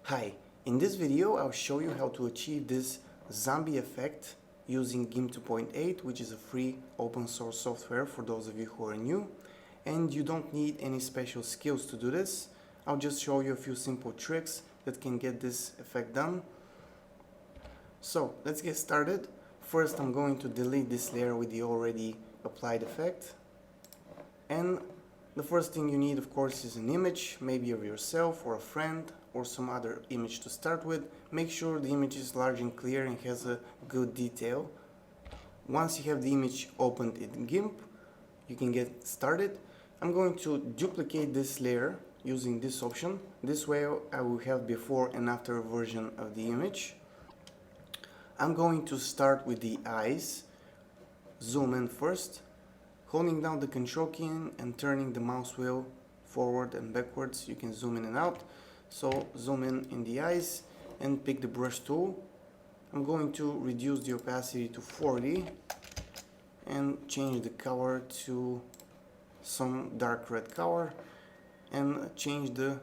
Hi, in this video I'll show you how to achieve this zombie effect using GIMP 2.8, which is a free open source software for those of you who are new, and you don't need any special skills to do this. I'll just show you a few simple tricks that can get this effect done. So let's get started. First I'm going to delete this layer with the already applied effect, and the first thing you need, of course, is an image, maybe of yourself or a friend or some other image to start with. Make sure the image is large and clear and has a good detail. Once you have the image opened in GIMP, you can get started. I'm going to duplicate this layer using this option. This way I will have before and after version of the image. I'm going to start with the eyes. Zoom in first, holding down the control key and turning the mouse wheel forward and backwards. You can zoom in and out. So zoom in the eyes and pick the brush tool. I'm going to reduce the opacity to 40 and change the color to some dark red color and change the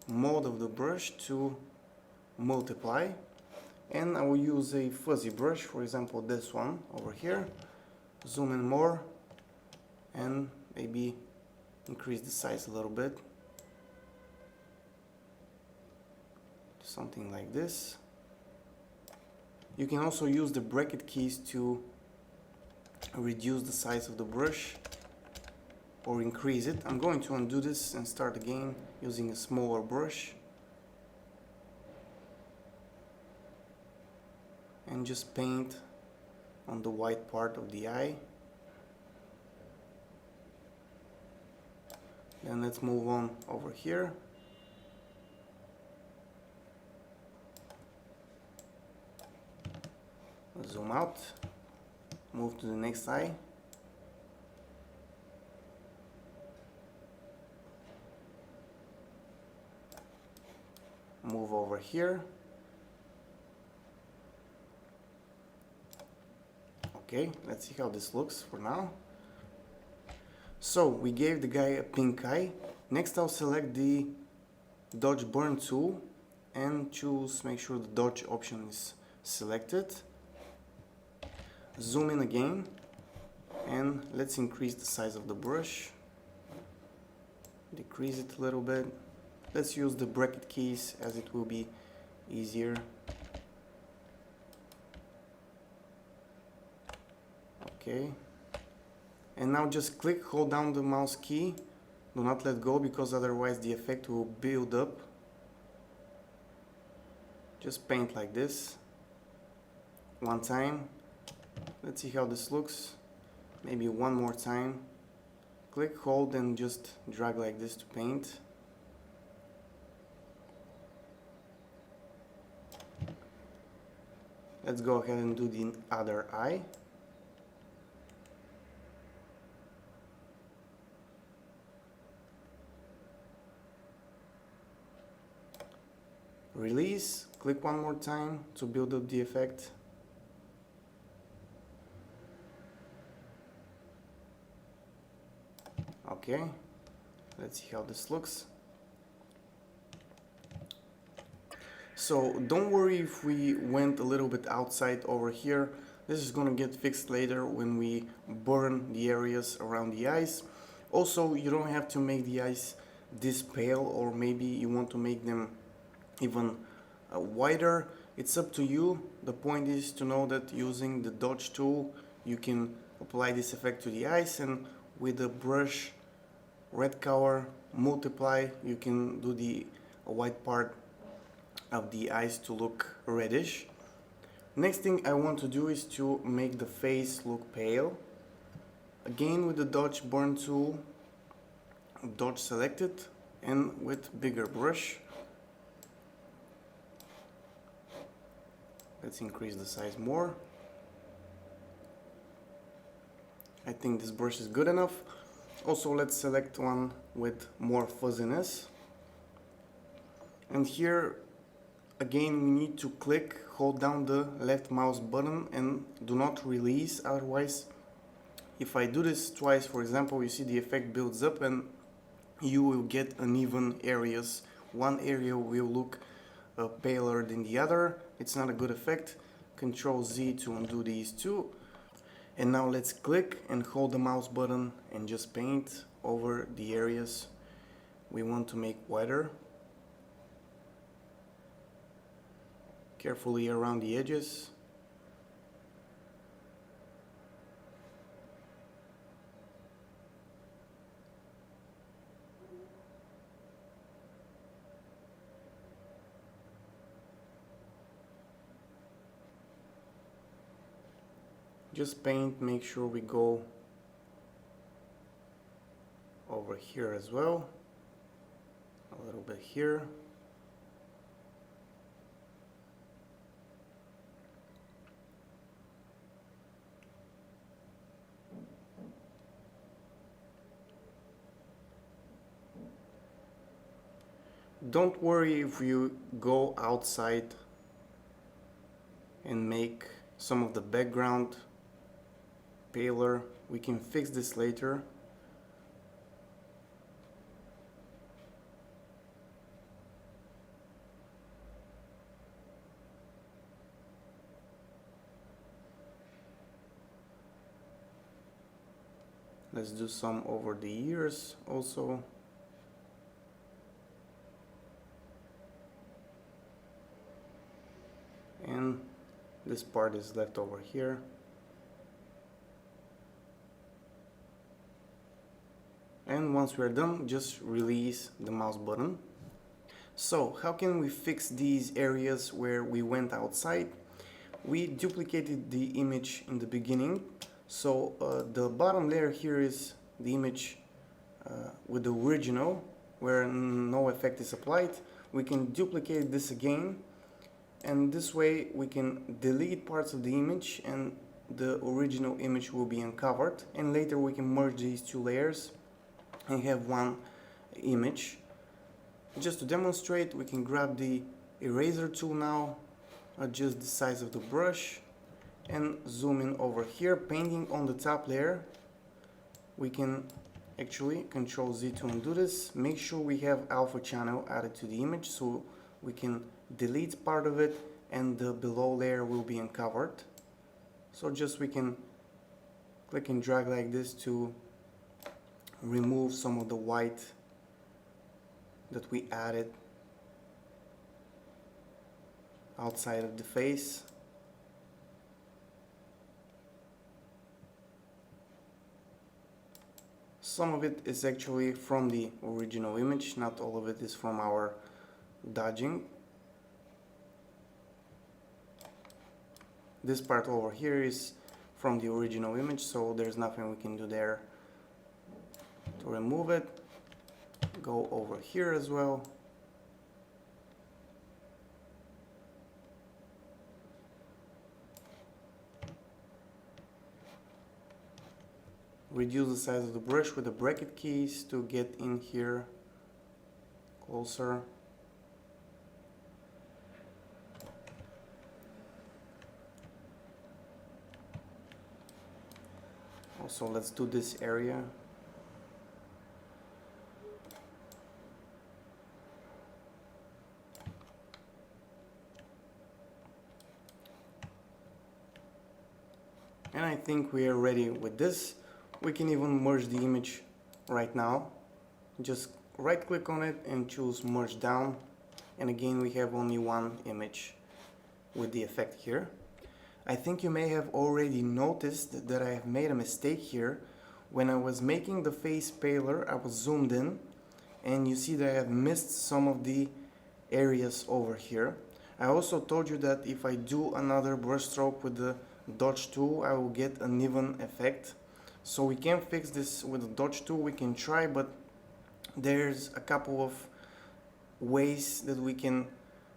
mode of the brush to multiply. And I will use a fuzzy brush, for example this one over here. Zoom in more and maybe increase the size a little bit, something like this. You can also use the bracket keys to reduce the size of the brush or increase it. I'm going to undo this and start again using a smaller brush and just paint on the white part of the eye. Then let's move on over here. Zoom out, move to the next eye. Move over here. Okay, let's see how this looks for now. So we gave the guy a pink eye. Next I'll select the dodge burn tool and choose, make sure the dodge option is selected. Zoom in again and let's increase the size of the brush. Decrease it a little bit. Let's use the bracket keys as it will be easier. Okay. And now just click, hold down the mouse key, do not let go because otherwise the effect will build up. Just paint like this. One time. Let's see how this looks. Maybe one more time. Click, hold and just drag like this to paint. Let's go ahead and do the other eye. Release, click one more time to build up the effect. Okay, let's see how this looks. So don't worry if we went a little bit outside over here. This is gonna get fixed later when we burn the areas around the eyes. Also, you don't have to make the eyes this pale, or maybe you want to make them even wider. It's up to you. The point is to know that using the dodge tool you can apply this effect to the eyes, and with the brush red color multiply you can do the white part of the eyes to look reddish. Next thing I want to do is to make the face look pale. Again with the dodge burn tool, dodge selected and with bigger brush. Let's increase the size more. I think this brush is good enough. Also let's select one with more fuzziness. And here again we need to click, hold down the left mouse button and do not release, otherwise if I do this twice, for example, you see the effect builds up and you will get uneven areas. One area will look paler than the other. It's not a good effect. Control Z to undo these two. And now let's click and hold the mouse button and just paint over the areas we want to make whiter. Carefully around the edges. Just paint, make sure we go over here as well, a little bit here. Don't worry if you go outside and make some of the background paler. We can fix this later. Let's do some over the ears also. And this part is left over here. And once we're done, just release the mouse button. So how can we fix these areas where we went outside? We duplicated the image in the beginning. So the bottom layer here is the image with the original, where no effect is applied. We can duplicate this again, and this way we can delete parts of the image and the original image will be uncovered, and later we can merge these two layers and have one image. Just to demonstrate, we can grab the eraser tool now, adjust the size of the brush and zoom in over here, painting on the top layer. We can actually Control Z to undo this. Make sure we have alpha channel added to the image so we can delete part of it and the below layer will be uncovered. So just we can click and drag like this to remove some of the white that we added outside of the face. Some of it is actually from the original image, not all of it is from our dodging. This part over here is from the original image, so there's nothing we can do there to remove it. Go over here as well. Reduce the size of the brush with the bracket keys to get in here closer. Also, let's do this area. And I think we are ready with this. We can even merge the image right now. Just right click on it and choose merge down. And again, we have only one image with the effect here. I think you may have already noticed that I have made a mistake here. When I was making the face paler, I was zoomed in and you see that I have missed some of the areas over here. I also told you that if I do another brush stroke with the dodge tool, I will get an even effect. So we can fix this with the dodge tool, we can try, but there's a couple of ways that we can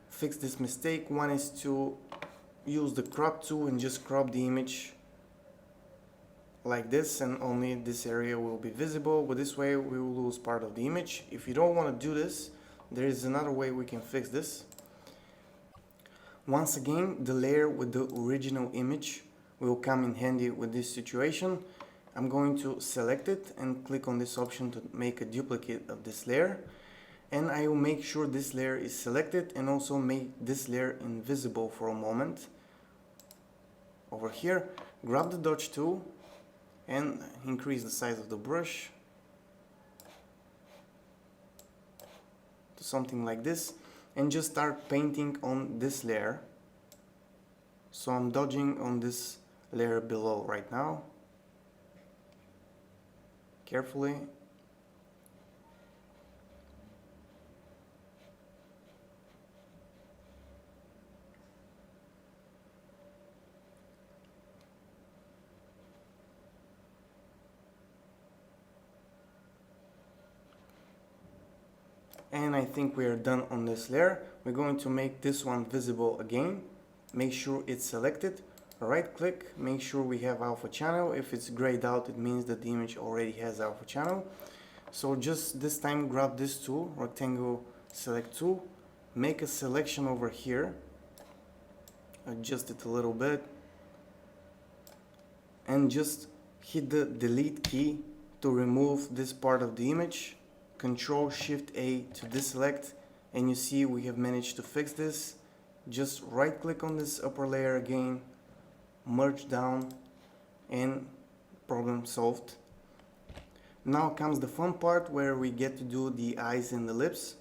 fix this mistake. One is to use the crop tool and just crop the image like this, and only this area will be visible, but this way we will lose part of the image. If you don't want to do this, there is another way we can fix this. Once again, the layer with the original image will come in handy with this situation. I'm going to select it and click on this option to make a duplicate of this layer. and I will make sure this layer is selected and also make this layer invisible for a moment. Over here, grab the dodge tool and increase the size of the brush to something like this, and just start painting on this layer. So I'm dodging on this layer below right now, carefully. And I think we are done on this layer. We're going to make this one visible again. Make sure it's selected. Right click, make sure we have alpha channel. If it's grayed out, it means that the image already has alpha channel. So just this time grab this tool, rectangle select tool, make a selection over here, adjust it a little bit, and just hit the delete key to remove this part of the image. Control Shift A to deselect, and you see we have managed to fix this. Just right click on this upper layer again, merge down, and problem solved. Now comes the fun part where we get to do the eyes and the lips.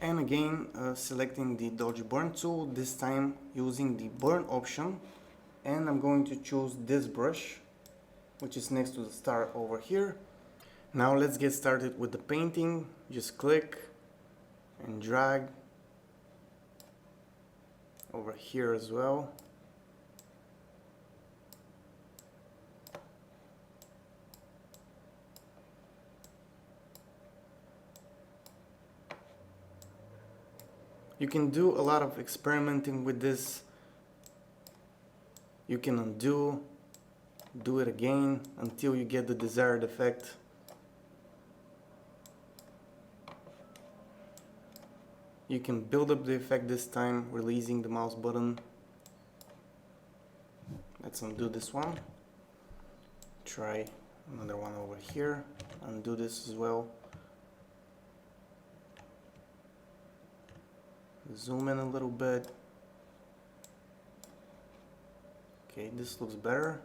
And again, selecting the dodge burn tool, this time using the burn option, and I'm going to choose this brush, which is next to the star over here. Now let's get started with the painting. Just click and drag over here as well. You can do a lot of experimenting with this. You can undo, do it again until you get the desired effect. You can build up the effect this time, releasing the mouse button. Let's undo this one. Try another one over here. Undo this as well. Zoom in a little bit. Okay, this looks better.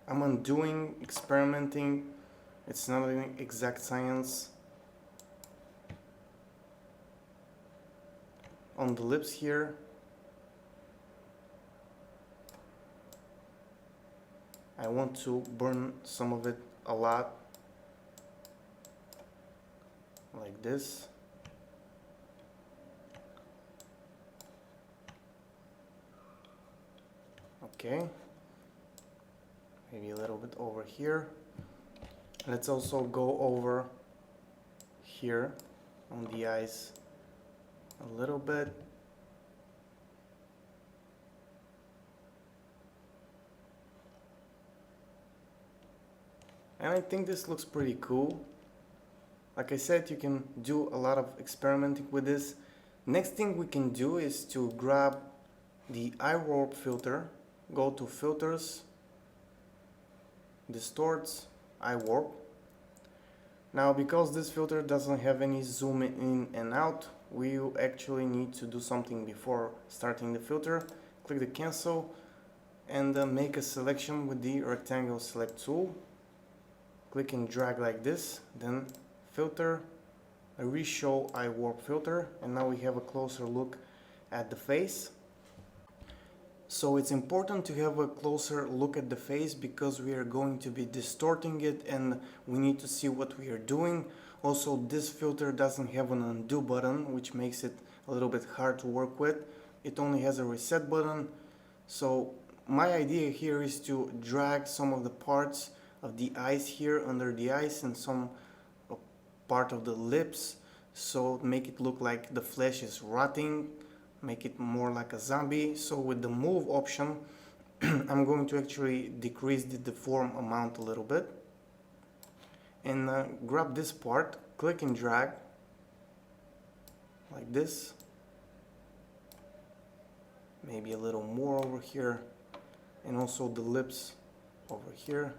I'm undoing, experimenting. It's not an exact science. On the lips here, I want to burn some of it a lot, like this. Okay. Maybe a little bit over here. Let's also go over here on the eyes a little bit. And I think this looks pretty cool. Like I said, you can do a lot of experimenting with this. Next thing we can do is to grab the eye warp filter, go to filters, distorts, eye warp. Now because this filter doesn't have any zoom in and out, we actually need to do something before starting the filter. Click the cancel and make a selection with the rectangle select tool. Click and drag like this, then filter, a reshow eye warp filter, and now we have a closer look at the face. So it's important to have a closer look at the face because we are going to be distorting it and we need to see what we are doing. Also, this filter doesn't have an undo button, which makes it a little bit hard to work with. It only has a reset button. So my idea here is to drag some of the parts of the eyes here under the eyes and some part of the lips, so make it look like the flesh is rotting, make it more like a zombie. So with the move option I'm going to actually decrease the deform amount a little bit and grab this part, click and drag like this, maybe a little more over here, and also the lips over here.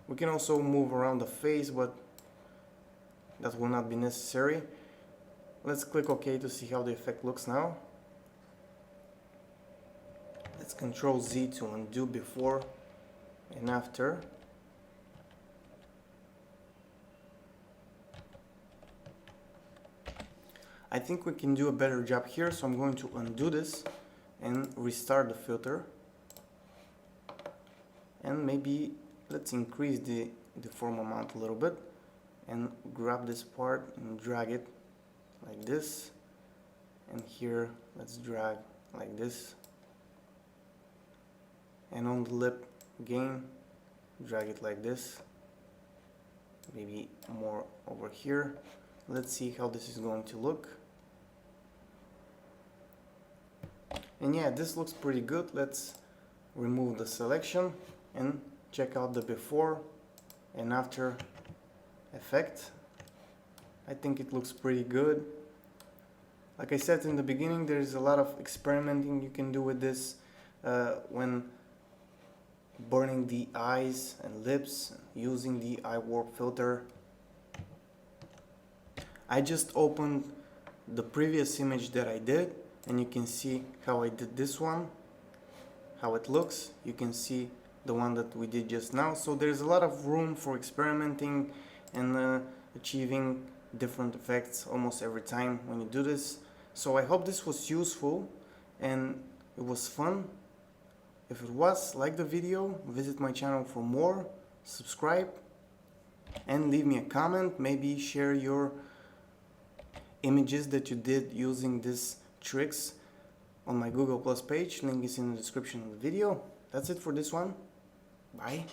We can also move around the face, but that will not be necessary. Let's click OK to see how the effect looks now. Let's Ctrl Z to undo before and after. I think we can do a better job here, so I'm going to undo this and restart the filter. And maybe let's increase the deform amount a little bit and grab this part and drag it like this. And here let's drag like this. And on the lip again, drag it like this. Maybe more over here. Let's see how this is going to look. And yeah, this looks pretty good. Let's remove the selection and check out the before and after effect. I think it looks pretty good. Like I said in the beginning, there's a lot of experimenting you can do with this when burning the eyes and lips using the eye warp filter. I just opened the previous image that I did, and you can see how I did this one, how it looks. You can see the one that we did just now. So there's a lot of room for experimenting and achieving different effects almost every time when you do this. So I hope this was useful and it was fun. If it was, like the video, visit my channel for more, subscribe, and leave me a comment. Maybe share your images that you did using these tricks on my Google Plus page. Link is in the description of the video. That's it for this one. Bye.